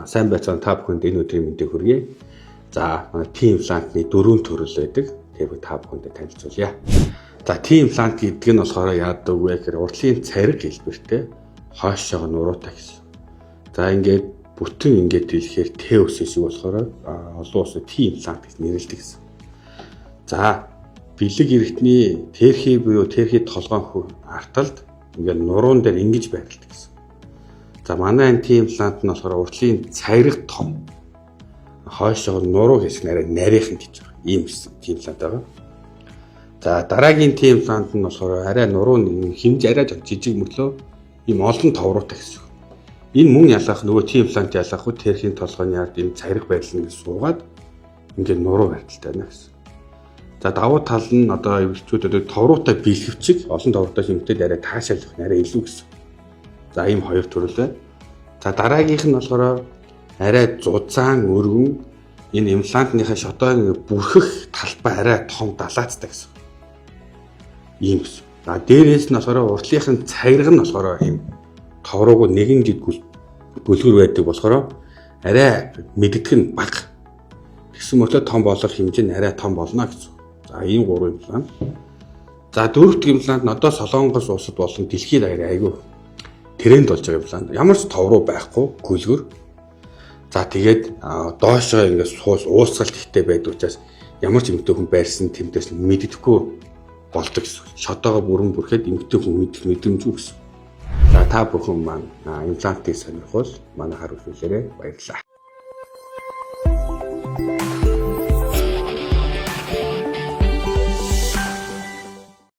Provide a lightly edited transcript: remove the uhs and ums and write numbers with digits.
Сайн байцгаана та бүхэнд энэ өдрийн мэндийг хүргэе. За, манай T-имплантны 4 төрөл байдаг. Тэгэхээр та бүхэнд танилцуулъя. За, T-имплант гэдэг нь болохоор яадаг вэ гэхээр уртлын цариг хэлбэртэй хойшоогоо нуруутай гэсэн. За, ингээд бүтэн ингээд хэлэхээр Т үсээс юу болохоор олон улсад T-имплант гэж нэрлэдэг гэсэн. За, бэлэг эрэгтний тэрхий буюу тэрхий толгойн хүү арталд ингээд нуруун дээр ингэж байрладаг гэсэн. За, манай энэ T-имплант нь болохоор уртлын цариг том хойшоогоо нуруу хэсэг нарийнхан гэж байгаа. Ийм T-имплант байгаа. За, дараагийн T-имплант нь болохоор арай нуруу хэмж арай жижиг мөрлөө ийм олон товруутай гэсэн. Энэ мөн ялах нөгөө T-имплант ялах уу тэрхийн толгойн ард ийм цариг байрлал ингэ суугаад ингээд нуруу байдалтай байна гэсэн. За, давуу тал нь одоо эвчүүдэд товруутай бэлгэвчиг олон товруутай хэмжээтэй арай таашаалах арай илүү гэсэн. За, ийм хоёр төрөл байна. За, дараагийнх нь болохоор арай зузаан өргөн энэ имплантныхаа шодоон бүрхэх талбай арай том далаацтай гэсэн. Ийм гэсэн. За, дээрээс нь болохоор уртлынхын цариг нь болохоор ийм товрууг нэгэн жиг бүлгэр байдаг болохоор арай мэддэх нь бага. Тэгсэн мөртлөө том болох хэмжээ нь арай том болно гэсэн. За, ийм гурван имплант. За, дөрөвт имплант нь одоо Солонгос улсад болон дэлхийд айгүй тренд болж байгаа имплант. Ямар ч товруу байхгүй, гүлгэр. За, тэгээд доошоо ингээд уусгалт ихтэй байдаг учраас ямар ч эмэгтэй хүн байрсан тэмдээс нь мэддэхгүй болдог гэсэн. Шодоогоо бүрэн бүрхэд эмэгтэй хүн мэдэх мэдрэмжгүй гэсэн. За, та бүхэн маань имплантыг сонирхвол манай хариу хүлээлгээрэй. Баярлалаа.